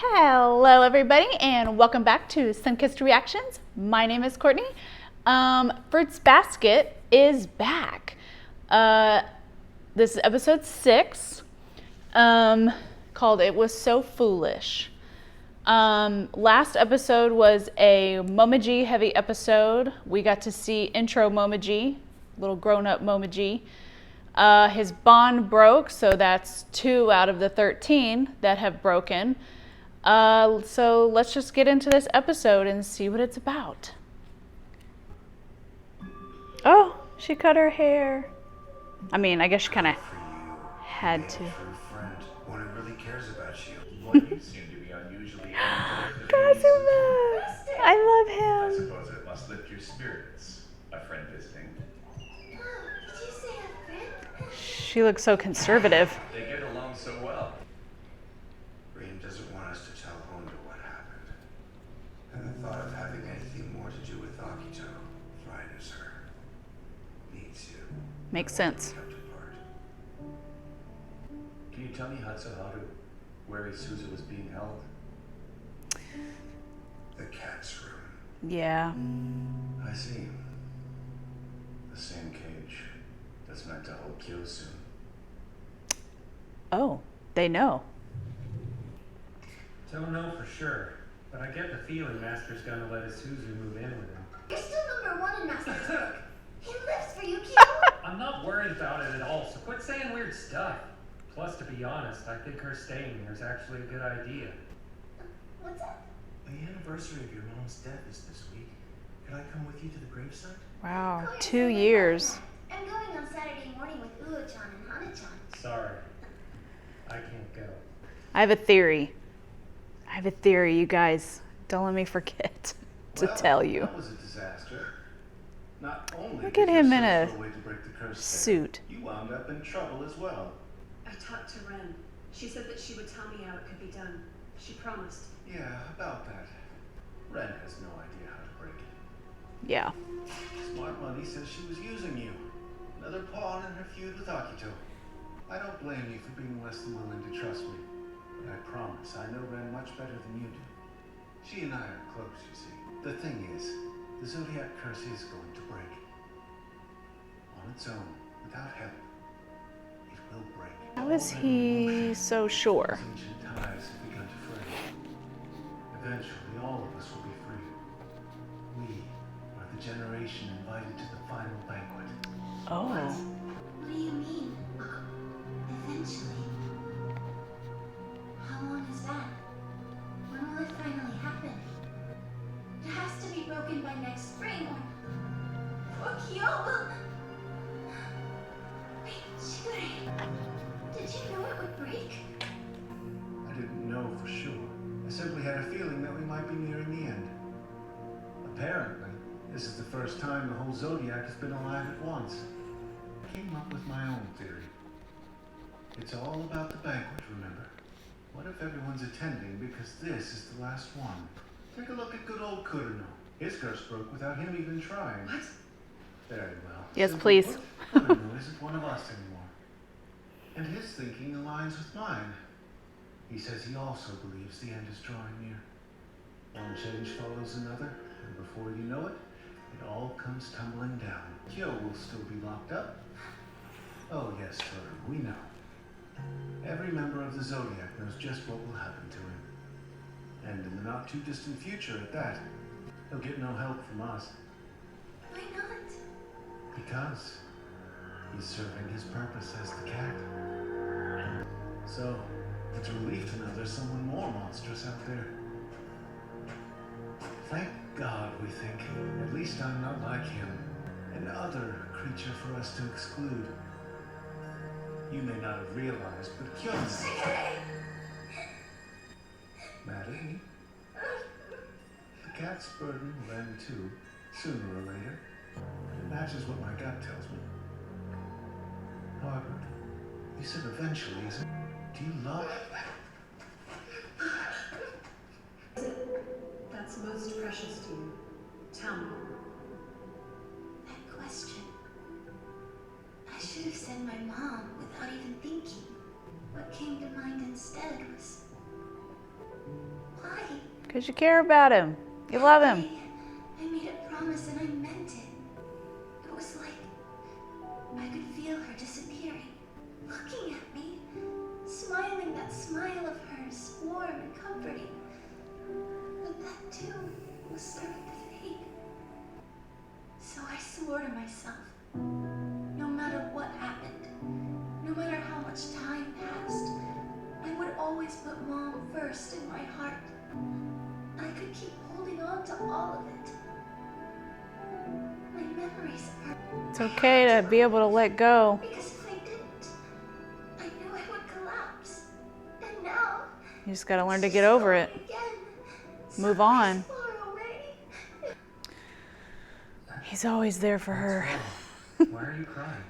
Hello everybody and welcome back to Sunkissed Reactions. My name is Courtney. Fruits Basket is back. This is episode 6 called It Was So Foolish. Last episode was a Momiji heavy episode. We got to see intro Momiji, little grown-up Momiji. His bond broke, so that's 2 out of the 13 that have broken. So let's just get into this episode and see what it's about. Oh, she cut her hair. I mean, I guess she kind of had to. Friend, one who really cares about you. Well, you seem to be unusually Kazuma! I love I him. suppose it must lift your spirits. A friend visiting. Did you say a friend? She looks so conservative. They get along so well. Reem doesn't want us to tell Honda what happened. And the thought of having anything more to do with Akito frightens her. Needs you. Makes sense. Kept apart. Can you tell me, Hatsuharu, where Isuzu was being held? The cat's room. Yeah. I see. The same cage that's meant to hold Kyosu. Oh, they know. Don't know for sure, but I get the feeling Master's gonna let Isuzu move in with him. You're still #1 in Master's book. He lives for Yukio. I'm not worried about it at all, so quit saying weird stuff. Plus, to be honest, I think her staying here is actually a good idea. What's up? The anniversary of your mom's death is this week. Could I come with you to the gravesite? Wow, Going 2 to the years. I'm going on Saturday morning with Uo-chan and Hana-chan. Sorry, I can't go. I have a theory. You guys. Don't let me forget to tell you. That was a disaster. Not only Look did at you him in search a for way to break the curse suit. there, you wound up in trouble as well. I talked to Ren. She said that she would tell me how it could be done. She promised. Yeah, about that. Ren has no idea how to break it. Yeah. Smart Money says she was using you. Another pawn in her feud with Akito. I don't blame you for being less than willing to trust me. But I promise I know Ren much better than you do. She and I are close, you see. The thing is, the Zodiac curse is going to break. On its own, without help, it will break. How is he so sure? Ancient ties have begun to fray. Eventually, all of us will be free. We are the generation invited to the final banquet. Oh. What do you mean? Eventually. How long is that? When will it finally happen? It has to be broken by next spring or Kyo will... Wait, Shigure. Did you know it would break? I didn't know for sure. I simply had a feeling that we might be nearing the end. Apparently, this is the first time the whole Zodiac has been alive at once. I came up with my own theory. It's all about the banquet, remember? What if everyone's attending because this is the last one? Take a look at good old Kurino. His curse broke without him even trying. What? Very well. Yes, Simply please. put, Kurino isn't one of us anymore. And his thinking aligns with mine. He says he also believes the end is drawing near. One change follows another, and before you know it, it all comes tumbling down. Kyo will still be locked up. Oh yes, Toru, we know. Every member of the Zodiac knows just what will happen to him. And in the not too distant future at that, he'll get no help from us. Why not? Because he's serving his purpose as the cat. So, it's a relief to know there's someone more monstrous out there. Thank God, we think. At least I'm not like him. An other creature for us to exclude. You may not have realized, but Kyo's mad at me. The cat's burden will end too, sooner or later. It matches what my gut tells me. However, you said eventually, isn't? Do you love? That's most precious to you. Tell me. That question. I should have said my mom without even thinking. What came to mind instead was Because you care about him. You love him. I made a promise and I meant it. It was like I could feel her disappearing, looking at me, smiling that smile of hers, warm and comforting. But that too was starting to fade. So I swore to myself, no matter what happened, no matter how much time passed, I would always put Mom first in my heart. I could keep holding on to all of it. My memories of her. It's okay to be able to let go. Because if I didn't, I knew I would collapse. And now, You just gotta learn to get over it. again, Move on. far away. He's always there for her. Why are you crying?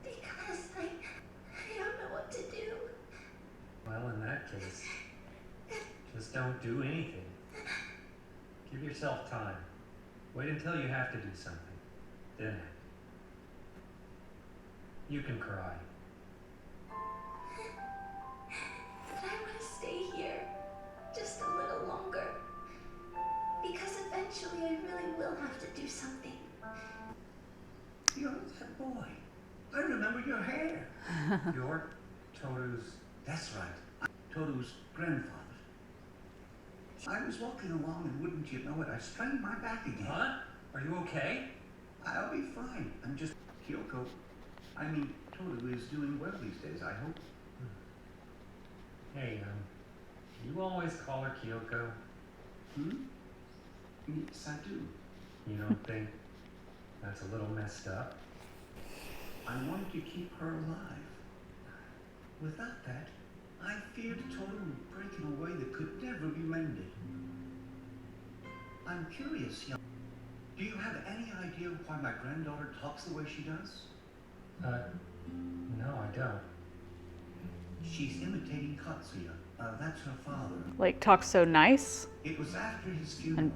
Because I don't know what to do. Well, in that case, just don't do anything. Give yourself time. Wait until you have to do something. Then act. You can cry. But I want to stay here just a little longer. Because eventually I really will have to do something. You're that boy. I remember your hair. You're Toru's. That's right. Toru's grandfather. I was walking along and wouldn't you know it, I sprained my back again. Huh? Are you okay? I'll be fine. I'm just Kyoko. I mean, Toru is doing well these days, I hope. Hey, you always call her Kyoko. Yes, I do. You don't think that's a little messed up? I wanted to keep her alive. Without that, I feared Toru would break in a way that could never be mended. I'm curious, do you have any idea why my granddaughter talks the way she does? No, I don't. She's imitating Katsuya. That's her father. Like, talk so nice. It was after his funeral.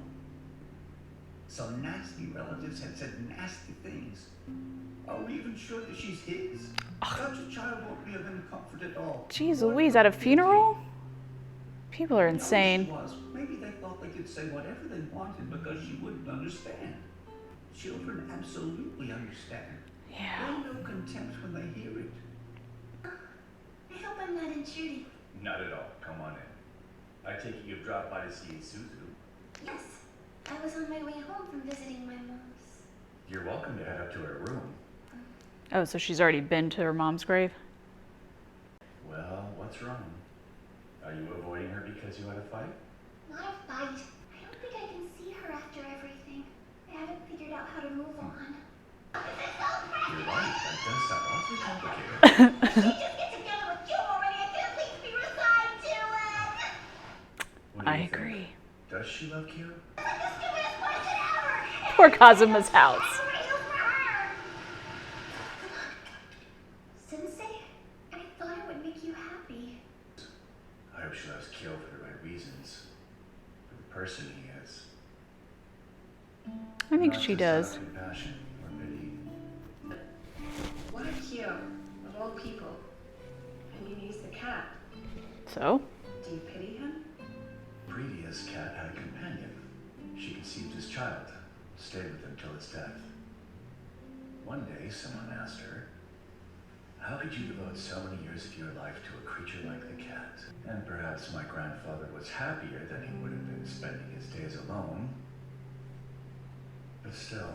Some nasty relatives had said nasty things. Are we even sure that she's his? Such a child won't be of any comfort at all. Jeez Louise, at a funeral? People are insane. She was. Maybe they thought they could say whatever they wanted because she wouldn't understand. Children absolutely understand. Yeah. They know contempt when they hear it. I hope I'm not intruding. Not at all. Come on in. I take it you've dropped by to see Suzu. Yes, I was on my way home from visiting my mom's. You're welcome to head up to her room. Oh, so she's already been to her mom's grave? Well, what's wrong? Are you avoiding her because you had a fight? Not a fight. I don't think I can see her after everything. I haven't figured out how to move on. You're right. That does sound awfully complicated. Just get together with you already. I can't please be resigned to it. What do you I think? agree. Does she love Kira? The stupidest question ever. Poor Kazuma's house. Sensei, I thought it would make you happy. I hope she loves Kyo for the right reasons. For the person he is. I think Not she just out of does. compassion or pity. What if Kyo, of all people, and he's the cat? So? Do you pity him? Previous cat had a companion. She conceived his child, stayed with him till his death. One day, someone asked her, "How could you devote so many years of your life to a creature like the cat?" And perhaps my grandfather was happier than he would have been spending his days alone. But still.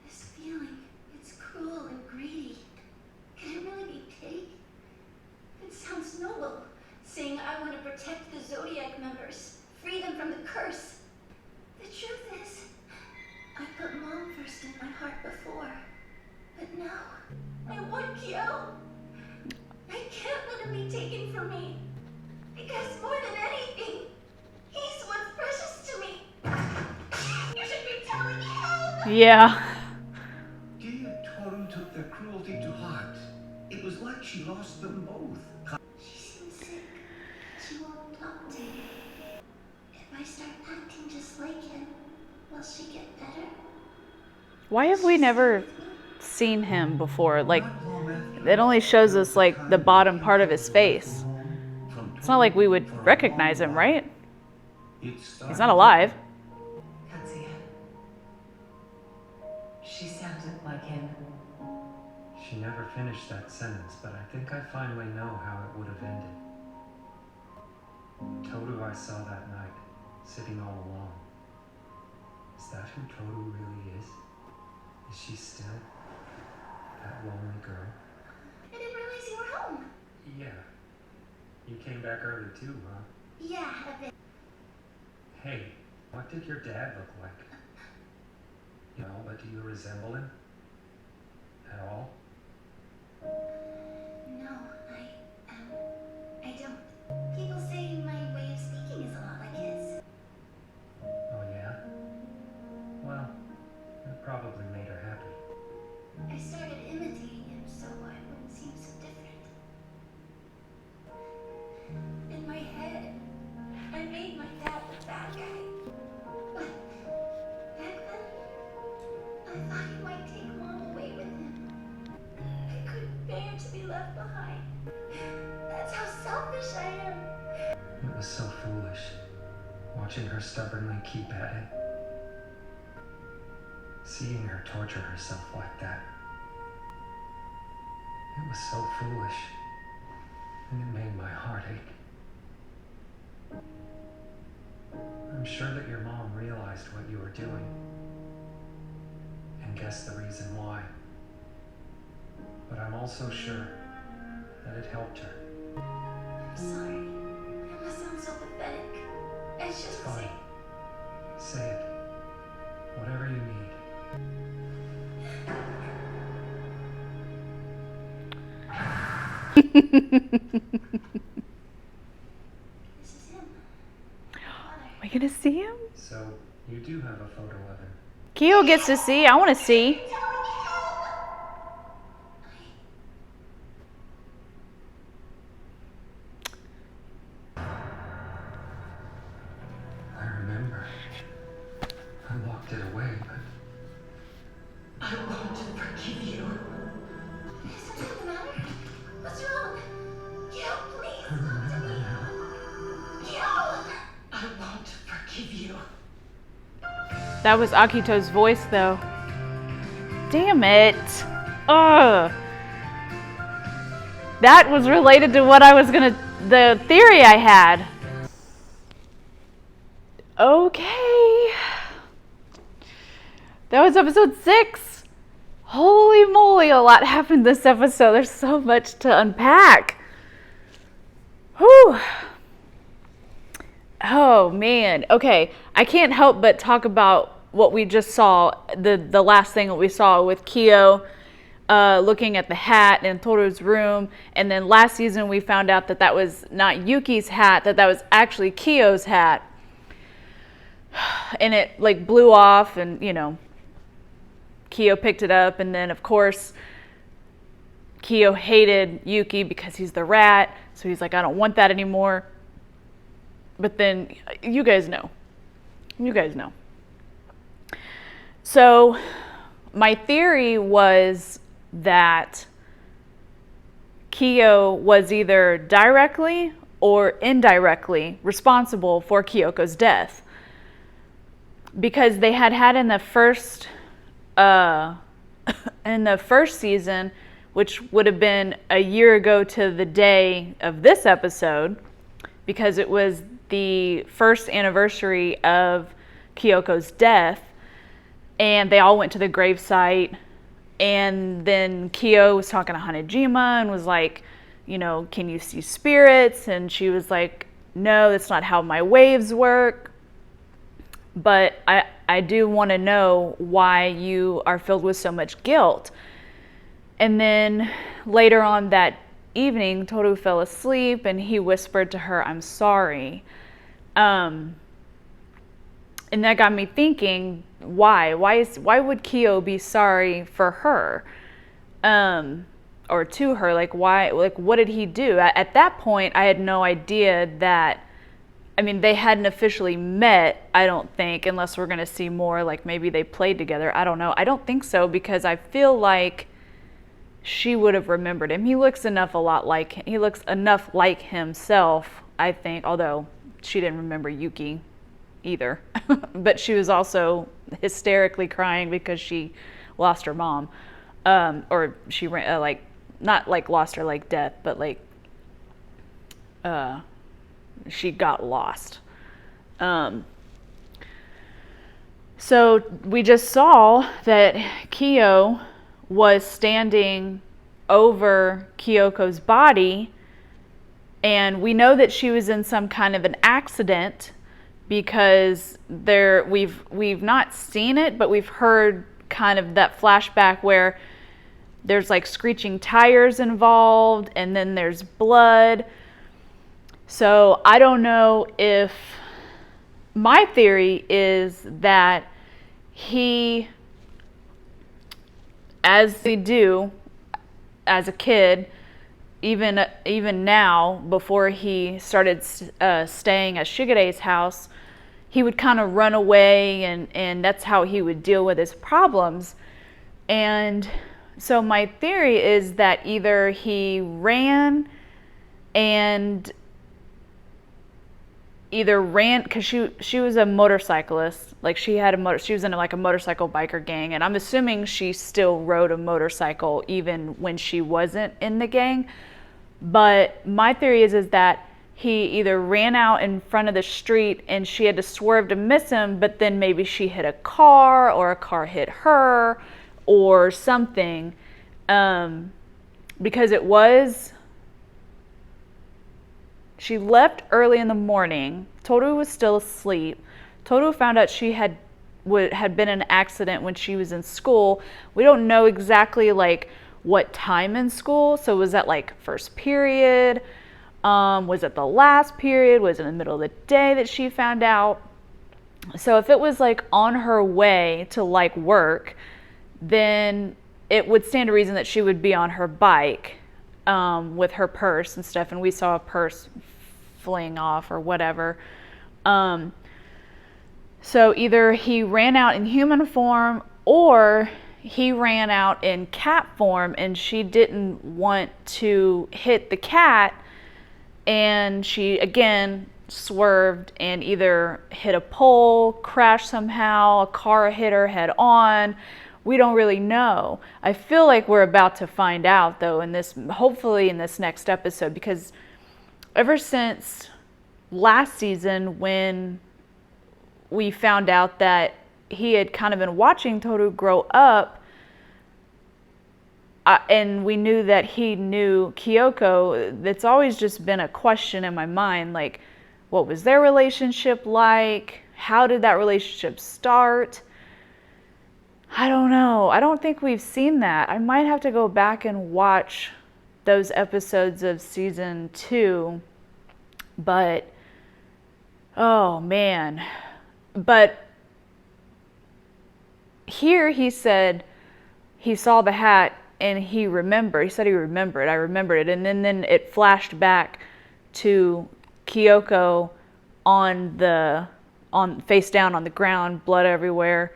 This feeling, it's cruel and greedy. Can it really be pity? It sounds noble, saying I want to protect the Zodiac members, free them from the curse. The truth is, I put Mom first in my heart before. But now, I want Kyo. I can't let him be taken from me. Because more than anything, he's what's precious to me. You should be telling him. Yeah. Dear Toru took their cruelty to heart. It was like she lost them both. She seems sick. She won't talk to me. If I start acting just like him, will she get better? Why have we never seen him before? Like, Not long after it only shows us, like, the bottom part of his face. home, It's not like we would For a recognize long him, while, right? it started He's not alive. Katsuya. She sounded like him. She never finished that sentence, but I think I finally know how it would have ended. Toru I saw that night, sitting all alone. Is that who Toru really is? Is she still that lonely girl? I didn't realize you were home. Yeah. You came back early too, huh? Yeah, a bit. Hey, what did your dad look like? No, but do you resemble him? At all? No, I don't. People say my way of speaking is a lot like his. Oh yeah? Well, that probably made her happy. I started imitating him so I wouldn't seem so different. In my head, I made my dad the bad guy. But back then, I thought he might take Mom away with him. I couldn't bear to be left behind. That's how selfish I am. It was so foolish, watching her stubbornly keep at it. Seeing her torture herself like that. It was so foolish, and it made my heart ache. I'm sure that your mom realized what you were doing, and guessed the reason why. But I'm also sure that it helped her. I'm sorry. I must sound so pathetic. It's just Fine. Say it. Whatever you need. This is him. Father. Are we gonna see him? So, you do have a photo of him. Kyo gets to see. I want to see. I remember. I locked it away, but I want to forgive you. Is something the matter? What's wrong? Gil, please I talk to remember me. now. Gil! I want to forgive you. That was Akito's voice, though. Damn it. Ugh. That was related to what I was gonna, the theory I had. Okay. That was episode 6. Holy moly, a lot happened this episode. There's so much to unpack. Whew. Oh man. Okay. I can't help but talk about what we just saw, the last thing that we saw with Kyo looking at the hat in Toru's room. And then last season we found out that that was not Yuki's hat, that was actually Kyo's hat. And it like blew off, and you know, Kyo picked it up, and then of course Kyo hated Yuki because he's the rat, so he's like, I don't want that anymore. But then you guys know. So my theory was that Kyo was either directly or indirectly responsible for Kyoko's death. Because they had in the first season, which would have been a year ago to the day of this episode, because it was the first anniversary of Kyoko's death, and they all went to the gravesite, and then Kyo was talking to Hanejima and was like, you know, can you see spirits? And she was like, no, that's not how my waves work. But I do want to know why you are filled with so much guilt. And then later on that evening, Toru fell asleep and he whispered to her, I'm sorry. And that got me thinking, why? Why would Kyo be sorry for her? Or to her? Like, why? Like, what did he do? At that point, I had no idea that, I mean, they hadn't officially met, I don't think, unless we're going to see more, like maybe they played together. I don't know. I don't think so, because I feel like she would have remembered him. He looks enough like himself I think, although she didn't remember Yuki either. But she was also hysterically crying because she lost her mom. Or she ran, like, not like lost her like death, but like she got lost. So we just saw that Kyo was standing over Kyoko's body, and we know that she was in some kind of an accident because we've not seen it, but we've heard kind of that flashback where there's like screeching tires involved, and then there's blood. So I don't know if, my theory is that he, as they do as a kid, even now, before he started staying at Shigere's house, he would kind of run away, and that's how he would deal with his problems. And so my theory is that either he ran because she was a motorcyclist, like she was in like a motorcycle biker gang, and I'm assuming she still rode a motorcycle even when she wasn't in the gang. But my theory is that he either ran out in front of the street and she had to swerve to miss him, but then maybe she hit a car or a car hit her or something, because she left early in the morning. Toru was still asleep. Toru found out she had been in an accident when she was in school. We don't know exactly like what time in school. So was that like first period? Was it the last period? Was it in the middle of the day that she found out? So if it was like on her way to like work, then it would stand to reason that she would be on her bike with her purse and stuff, and we saw a purse fling off or whatever. So either he ran out in human form or he ran out in cat form, and she didn't want to hit the cat, and she again swerved and either hit a pole, crashed somehow, a car hit her head on. We don't really know. I feel like we're about to find out though hopefully in this next episode, because ever since last season when we found out that he had kind of been watching Toru grow up, and we knew that he knew Kyoko, it's always just been a question in my mind, like, what was their relationship like? How did that relationship start? I don't know. I don't think we've seen that. I might have to go back and watch those episodes of season 2. But, oh man. But here he said he saw the hat and he remembered. He said he remembered. I remembered it. And then it flashed back to Kyoko face down on the ground, blood everywhere.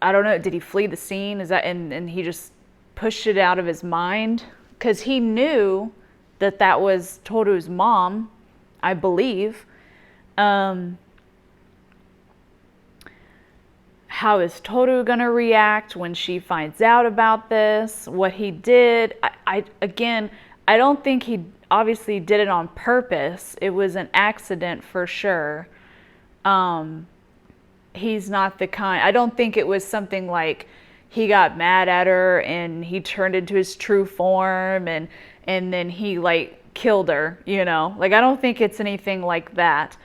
I don't know. Did he flee the scene? And he just pushed it out of his mind? Because he knew that was Toru's mom, I believe. How is Toru going to react when she finds out about this? What he did? I don't think he obviously did it on purpose. It was an accident for sure. He's not the kind. I don't think it was something like he got mad at her and he turned into his true form and then he like killed her, you know? Like, I don't think it's anything like that.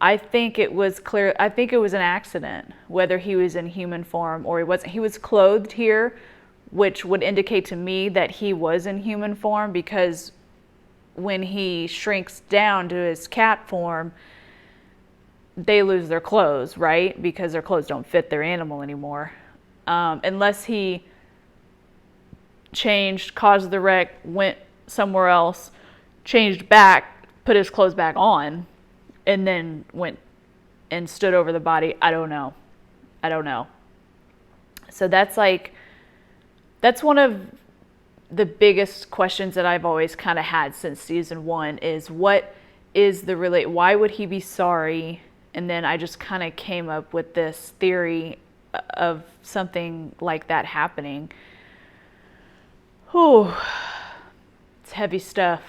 I think it was clear. I think it was an accident, whether he was in human form or he wasn't. He was clothed here, which would indicate to me that he was in human form, because when he shrinks down to his cat form, they lose their clothes, right? Because their clothes don't fit their animal anymore. Unless he changed, caused the wreck, went somewhere else, changed back, put his clothes back on, and then went and stood over the body. I don't know. So that's one of the biggest questions that I've always kind of had since season 1 is what is why would he be sorry? And then I just kind of came up with this theory of something like that happening. Whew. It's heavy stuff.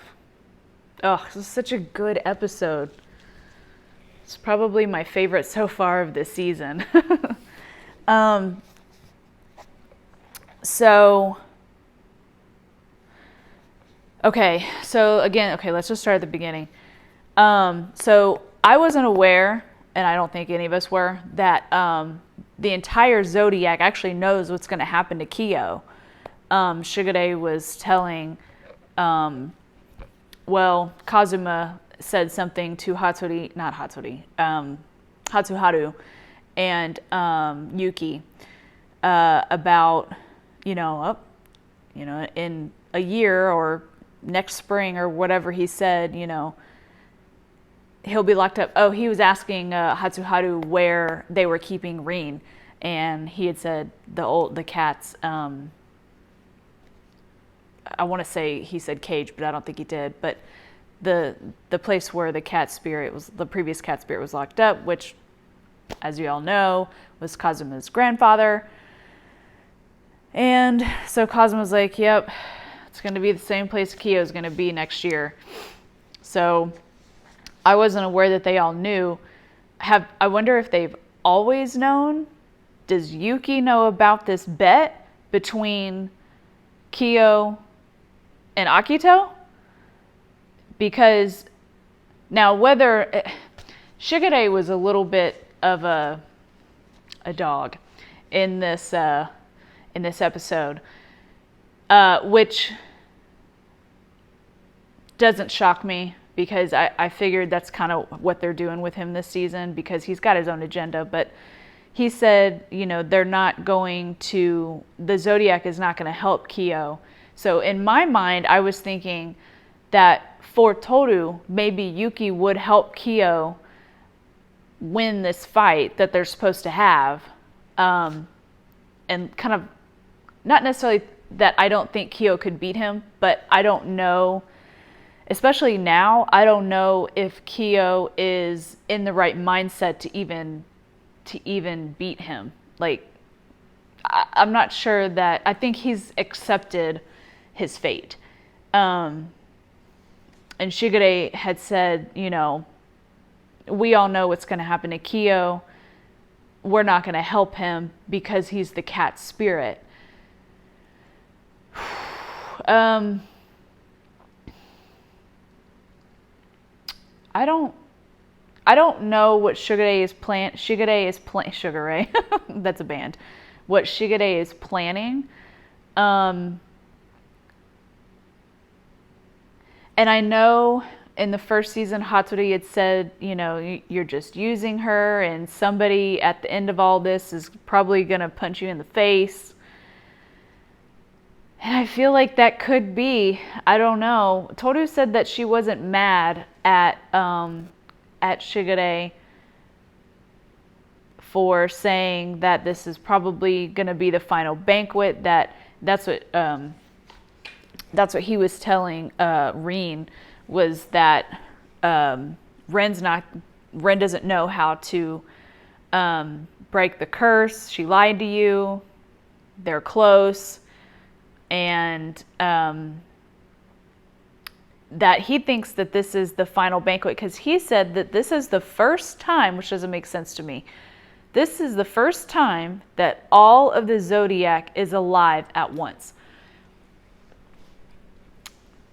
Oh, this is such a good episode. It's probably my favorite so far of this season. Let's just start at the beginning. So I wasn't aware, and I don't think any of us were, that the entire Zodiac actually knows what's going to happen to Kyo. Shigure was telling, Kazuma said something to Hatsuharu and Yuki about, in a year or next spring or whatever he said, he'll be locked up. Oh, he was asking Hatsuharu where they were keeping Rin, and he had said the cat's. I want to say he said cage, but I don't think he did. But the place where the previous cat spirit was locked up, which, as you all know, was Kazuma's grandfather. And so Kazuma's like, yep, it's going to be the same place Kyo's going to be next year. So I wasn't aware that they all knew. I wonder if they've always known. Does Yuki know about this bet between Kyo and Akito? Because now whether Shigure was a little bit of a dog in this episode, which doesn't shock me, because I figured that's kind of what they're doing with him this season, because he's got his own agenda. But he said, they're not going to, the Zodiac is not going to help Kyo. So in my mind, I was thinking that for Toru, maybe Yuki would help Kyo win this fight that they're supposed to have. And kind of, not necessarily that I don't think Kyo could beat him, but I don't know, especially now, I don't know if Kyo is in the right mindset to even beat him. Like, I'm not sure that, I think he's accepted his fate. And Shigure had said, we all know what's going to happen to Kyo. We're not going to help him because he's the cat spirit. I don't know what Shigure is Shigure. That's a band. What Shigure is planning. And I know in the first season, Hatori had said, you're just using her, and somebody at the end of all this is probably going to punch you in the face. And I feel like that could be, I don't know. Toru said that she wasn't mad at Shigure for saying that this is probably going to be the final banquet. That's what he was telling Rin, was that Ren doesn't know how to break the curse. She lied to you. They're close. And that he thinks that this is the final banquet, because he said that this is the first time, which doesn't make sense to me, this is the first time that all of the Zodiac is alive at once.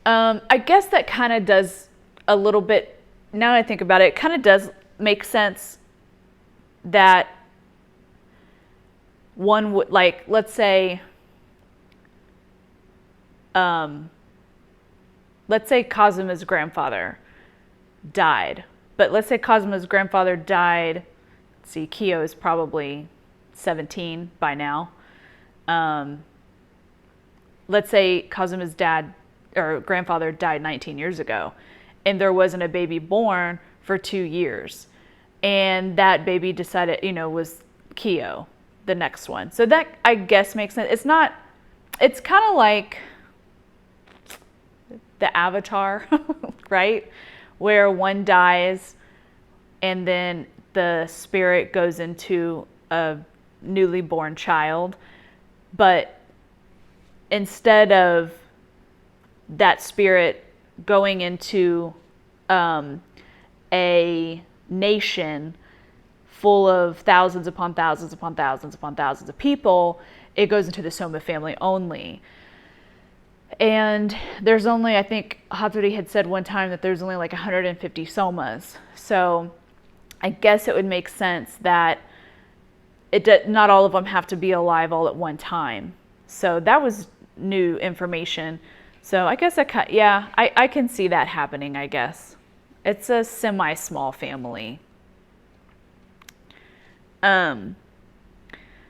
I guess that kind of does a little bit, now that I think about it, it kind of does make sense that one would, like, let's say Kazuma's grandfather died. But let's say Kazuma's grandfather died, let's see, Kyo is probably 17 by now. Let's say Kazuma's grandfather died 19 years ago, and there wasn't a baby born for 2 years. And that baby decided, was Kyo, the next one. So that, I guess, makes sense. It's kind of like, the Avatar, right? Where one dies and then the spirit goes into a newly born child. But instead of that spirit going into a nation full of thousands upon thousands upon thousands upon thousands of people, it goes into the Soma family only. And there's only, I think Hatori had said one time that there's only like 150 Somas. So I guess it would make sense that not all of them have to be alive all at one time. So that was new information. So I guess I can see that happening, I guess. It's a semi-small family.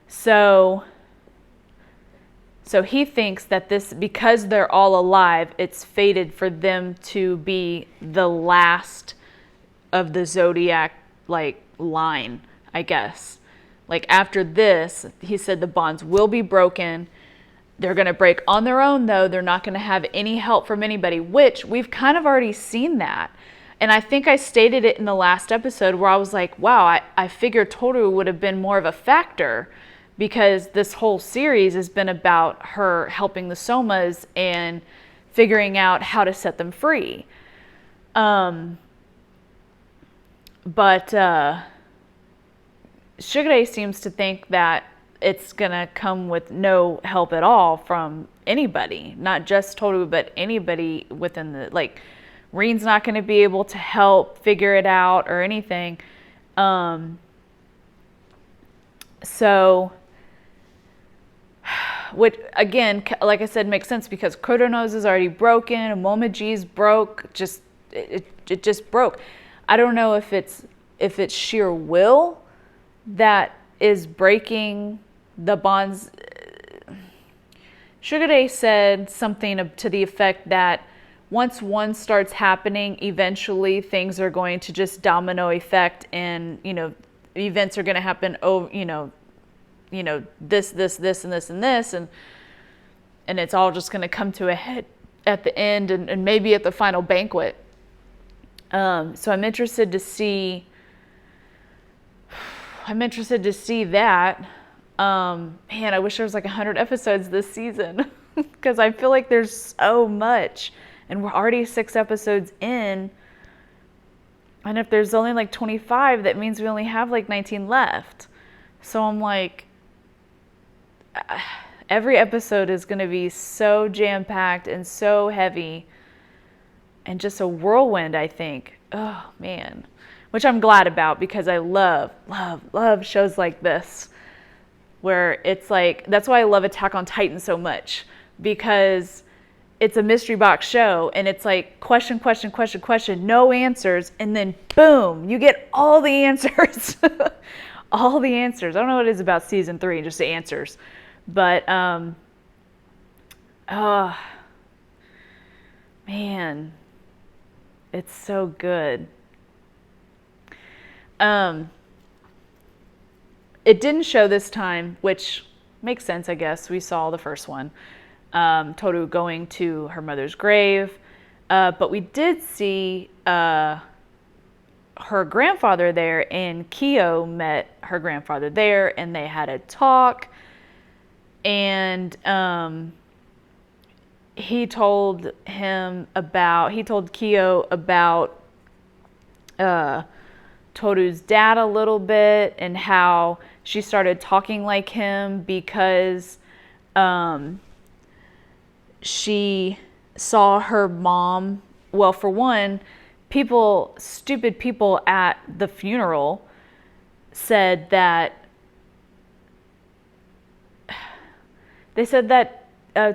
So he thinks that this, because they're all alive, it's fated for them to be the last of the Zodiac, like, line, I guess. Like, after this, he said the bonds will be broken. They're going to break on their own, though. They're not going to have any help from anybody, which we've kind of already seen that. And I think I stated it in the last episode where I was like, wow, I figured Toru would have been more of a factor, because this whole series has been about her helping the Somas and figuring out how to set them free. But Shugure seems to think that it's going to come with no help at all from anybody, not just Toru, but anybody within the, like, Reen's not going to be able to help figure it out or anything. So, which, again, like I said, makes sense because Kurono's is already broken, Momoji's broke, it just broke. I don't know if it's sheer will that is breaking the bonds. Shugure said something to the effect that once one starts happening, eventually things are going to just domino effect, and events are going to happen. This, and this, and this, and it's all just going to come to a head at the end, and maybe at the final banquet. So I'm interested to see that. Man, I wish there was like 100 episodes this season because I feel like there's so much, and we're already 6 episodes in. And if there's only like 25, that means we only have like 19 left. So I'm like, every episode is going to be so jam-packed and so heavy and just a whirlwind, I think. Oh, man. Which I'm glad about, because I love shows like this, where it's like, that's why I love Attack on Titan so much, because it's a mystery box show, and it's like question, no answers, and then boom, you get all the answers. All the answers. I don't know what it is about season 3, just the answers. But, man, it's so good. It didn't show this time, which makes sense, I guess. We saw the first one. Toru going to her mother's grave. But we did see her grandfather there, and Kyo met her grandfather there, and they had a talk. And he told Kyo about Toru's dad a little bit, and how she started talking like him because she saw her mom. Well, for one, stupid people at the funeral said that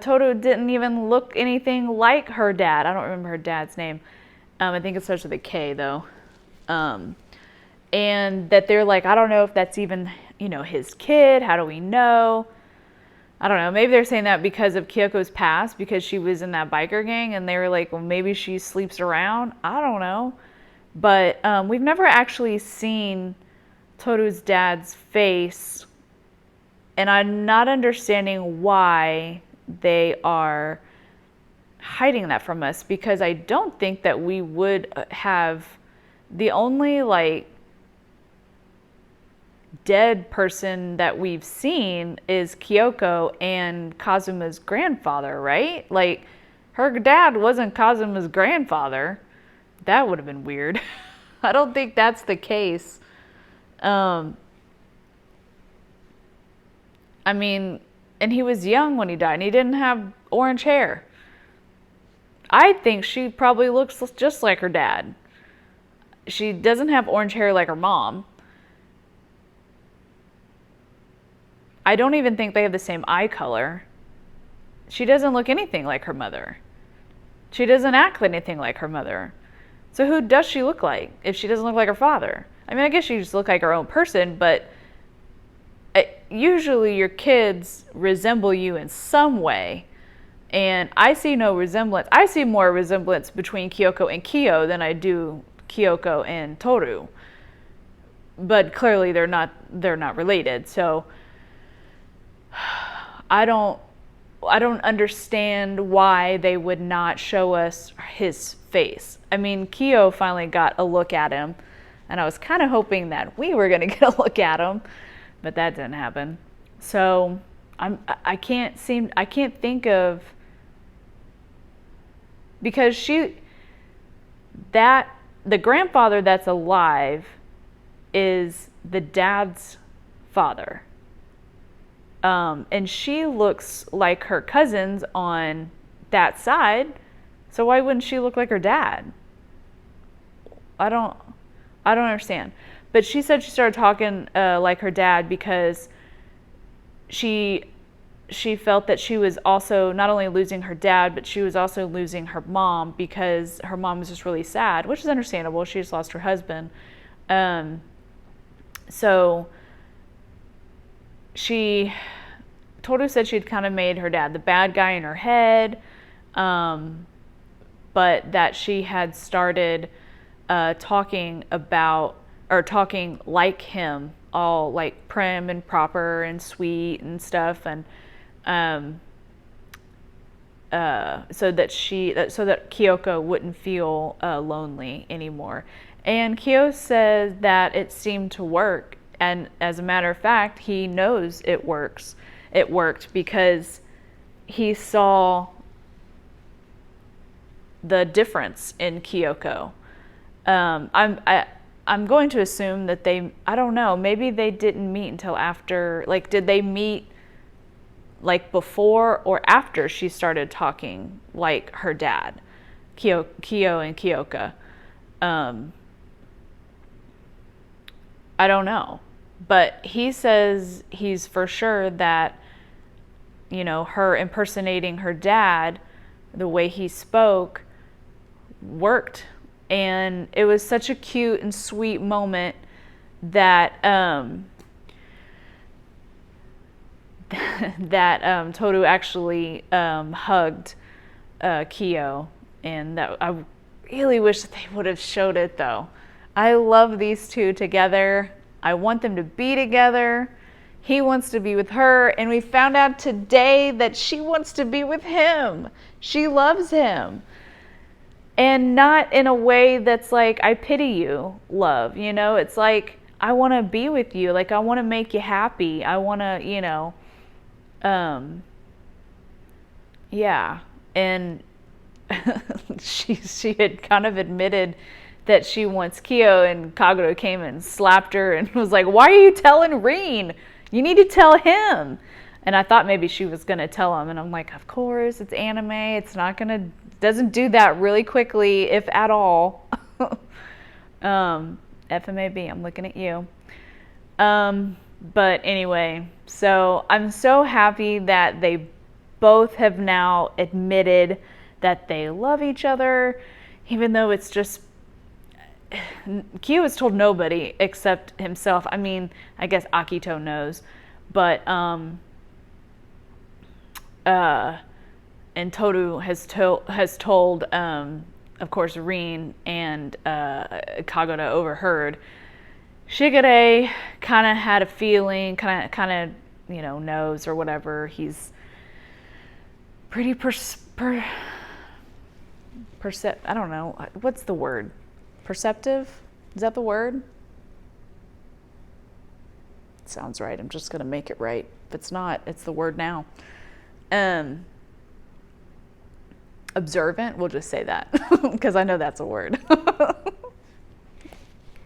Toru didn't even look anything like her dad. I don't remember her dad's name. I think it starts with a K, though. And that they're like, I don't know if that's even, his kid. How do we know? I don't know. Maybe they're saying that because of Kyoko's past, because she was in that biker gang, and they were like, well, maybe she sleeps around. I don't know. But we've never actually seen Toru's dad's face, and I'm not understanding why they are hiding that from us, because I don't think that we would have the only like dead person that we've seen is Kyoko and Kazuma's grandfather, right? Like her dad wasn't Kazuma's grandfather. That would have been weird. I don't think that's the case. I mean, and he was young when he died, and he didn't have orange hair. I think she probably looks just like her dad. She doesn't have orange hair like her mom. I don't even think they have the same eye color. She doesn't look anything like her mother. She doesn't act anything like her mother. So who does she look like if she doesn't look like her father? I mean, I guess she just looks like her own person, but usually your kids resemble you in some way. And I see no resemblance. I see more resemblance between Kyoko and Kyo than I do Kyoko and Toru. But clearly they're not related. So I don't understand why they would not show us his face. I mean, Kyo finally got a look at him, and I was kind of hoping that we were going to get a look at him, but that didn't happen. So I can't think of, because the grandfather that's alive is the dad's father. And she looks like her cousins on that side. So why wouldn't she look like her dad? I don't understand. But she said she started talking like her dad because she felt that she was also not only losing her dad, but she was also losing her mom, because her mom was just really sad, which is understandable. She just lost her husband. So Toru said she'd kind of made her dad the bad guy in her head, but that she had started talking like him, all like prim and proper and sweet and stuff, and so that Kyoko wouldn't feel lonely anymore. And Kyo says that it seemed to work. And as a matter of fact, he knows it works. It worked because he saw the difference in Kyoko. I'm going to assume that I don't know, maybe they didn't meet until after, like, did they meet like before or after she started talking like her dad, Kyo and Kyoka? I don't know. But he says he's for sure that, her impersonating her dad, the way he spoke, worked. And it was such a cute and sweet moment that Toru actually hugged Kyo. And that I really wish that they would have showed it, though. I love these two together. I want them to be together. He wants to be with her, and we found out today that she wants to be with him. She loves him. And not in a way that's like, I pity you, love. It's like, I want to be with you. Like, I want to make you happy. I want to, yeah. And she had kind of admitted that she wants Kyo, and Kagura came and slapped her and was like, why are you telling Rin? You need to tell him. And I thought maybe she was going to tell him. And I'm like, of course, it's anime. It's doesn't do that really quickly, if at all. FMAB, I'm looking at you. But anyway, so I'm so happy that they both have now admitted that they love each other, even though it's just, Kyo has told nobody except himself. I mean, I guess Akito knows, but and Toru has told of course Rin, and Kagura overheard. Shigure kind of had a feeling, kind of knows or whatever. He's pretty I don't know. What's the word? Perceptive? Is that the word? Sounds right. I'm just going to make it right. If it's not, it's the word now. Observant, we'll just say that because I know that's a word.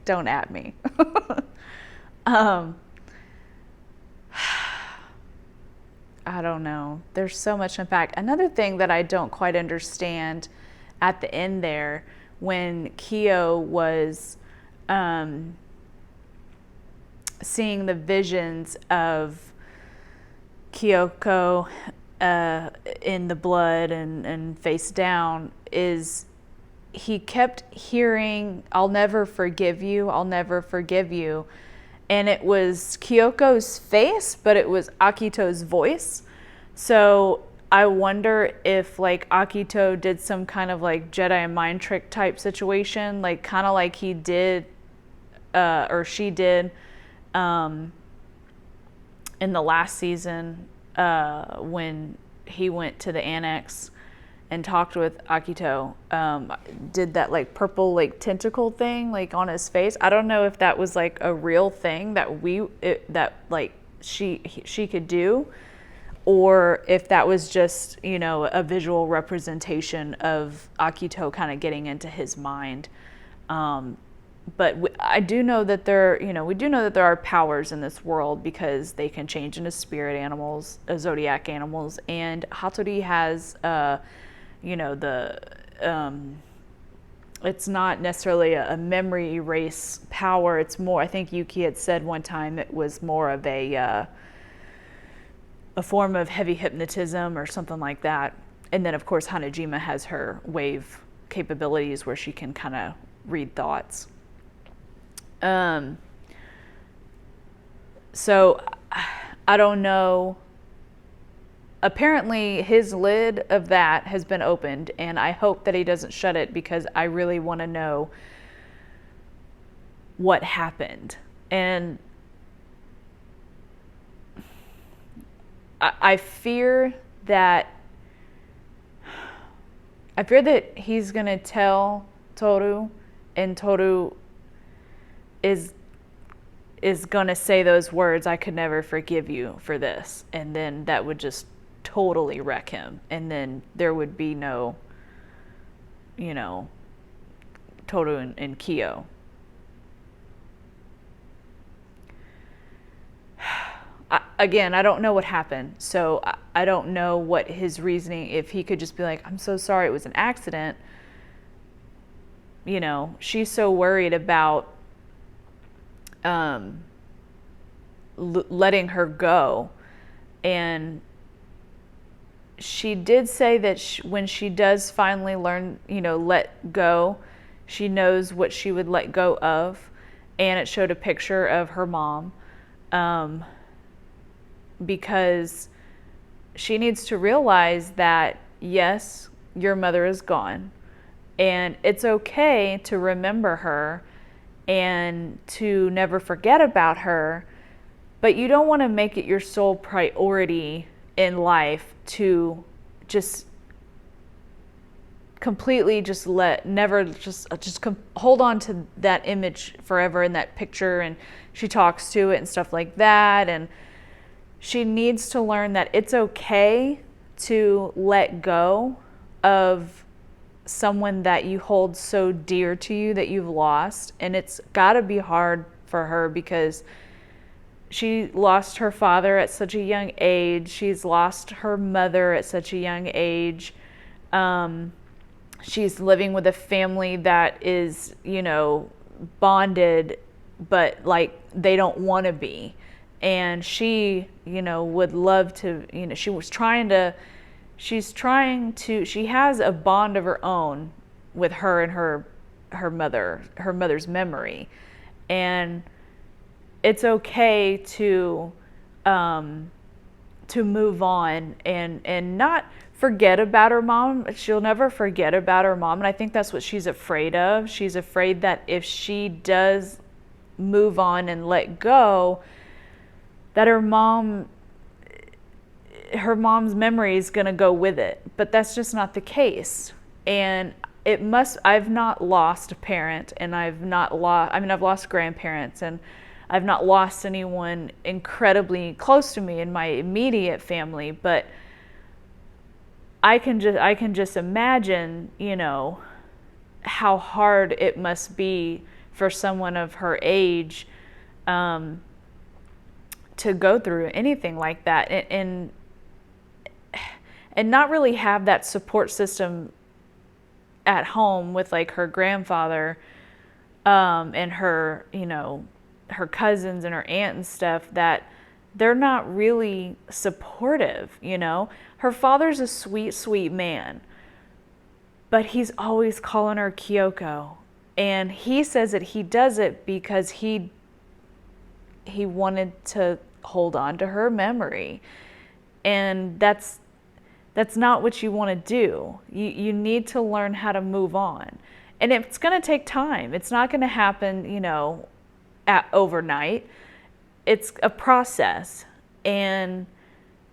Don't at me. I don't know. There's so much to unpack. Another thing that I don't quite understand at the end there, when Kyo was seeing the visions of Kyoko in the blood and face down, is he kept hearing, "I'll never forgive you, I'll never forgive you." And it was Kyoko's face, but it was Akito's voice. So I wonder if like Akito did some kind of like Jedi mind trick type situation, like kind of like he did, or she did, in the last season, when he went to the annex and talked with Akito, did that like purple like tentacle thing like on his face. I don't know if that was like a real thing that she could do, or if that was just, you know, a visual representation of Akito kind of getting into his mind. But I do know that we do know that there are powers in this world because they can change into spirit animals, zodiac animals, and Hattori has, it's not necessarily a memory erase power. It's more, I think Yuki had said one time, it was more of a form of heavy hypnotism or something like that. And then of course Hanajima has her wave capabilities where she can kind of read thoughts. So I don't know. Apparently his lid of that has been opened, and I hope that he doesn't shut it because I really want to know what happened. And I fear that he's going to tell Toru, and Toru is going to say those words, "I could never forgive you for this." And then that would just totally wreck him. And then there would be no, Toru and Kyo. Again, I don't know what happened. So I don't know what his reasoning, if he could just be like, "I'm so sorry, it was an accident." She's so worried about letting her go. And she did say that when she does finally learn, let go, she knows what she would let go of. And it showed a picture of her mom, because she needs to realize that, yes, your mother is gone, and it's okay to remember her and to never forget about her, but you don't want to make it your sole priority in life to just completely hold on to that image forever in that picture. And she talks to it and stuff like that, and she needs to learn that it's okay to let go of someone that you hold so dear to you that you've lost. And it's got to be hard for her because she lost her father at such a young age. She's lost her mother at such a young age. She's living with a family that is, bonded, but like they don't want to be. And she, would love to, she has a bond of her own with her and her mother's memory. And it's okay to move on and not forget about her mom. She'll never forget about her mom. And I think that's what she's afraid of. She's afraid that if she does move on and let go, that her mom's memory is going to go with it. But that's just not the case. And I've not lost a parent, and I've lost grandparents, and I've not lost anyone incredibly close to me in my immediate family, but I can just imagine, how hard it must be for someone of her age to go through anything like that, and not really have that support system at home with like her grandfather and her, her cousins and her aunt and stuff, that they're not really supportive. Her father's a sweet, sweet man, but he's always calling her Kyoko, and he says that he does it because he wanted to hold on to her memory, and that's not what you want to do. You need to learn how to move on. And it's going to take time. It's not going to happen, overnight. It's a process. And,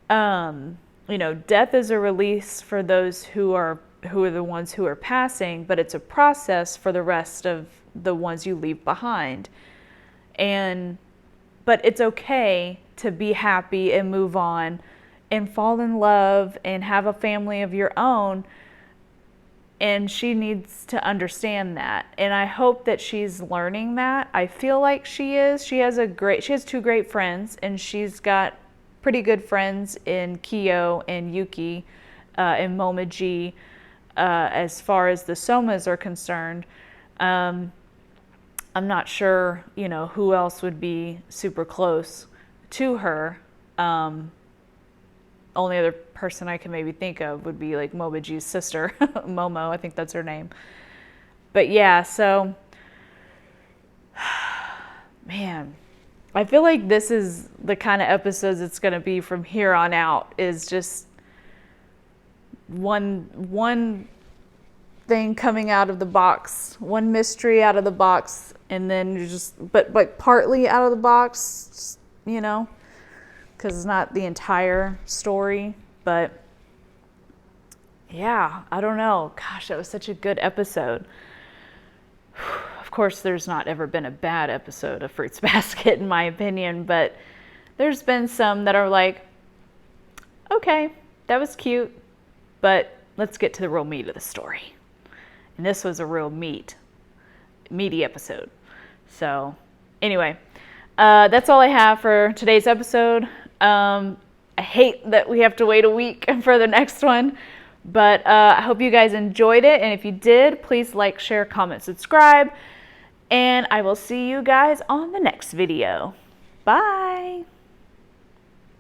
death is a release for those who are the ones who are passing, but it's a process for the rest of the ones you leave behind. But it's okay to be happy and move on and fall in love and have a family of your own. And she needs to understand that. And I hope that she's learning that. I feel like she is. She has 2 great friends, and she's got pretty good friends in Kyo and Yuki and Momoji as far as the Somas are concerned. I'm not sure, who else would be super close to her. Only other person I can maybe think of would be like Momoji's sister, Momo, I think that's her name. But yeah, so, man, I feel like this is the kind of episodes it's going to be from here on out, is just one thing coming out of the box, one mystery out of the box, and then but partly out of the box, because it's not the entire story. But yeah, I don't know. Gosh, that was such a good episode. Of course, there's not ever been a bad episode of Fruits Basket, in my opinion, but there's been some that are like, okay, that was cute, but let's get to the real meat of the story. And this was a real meaty episode. So anyway, that's all I have for today's episode. I hate that we have to wait a week for the next one, but I hope you guys enjoyed it. And if you did, please like, share, comment, subscribe, and I will see you guys on the next video. Bye.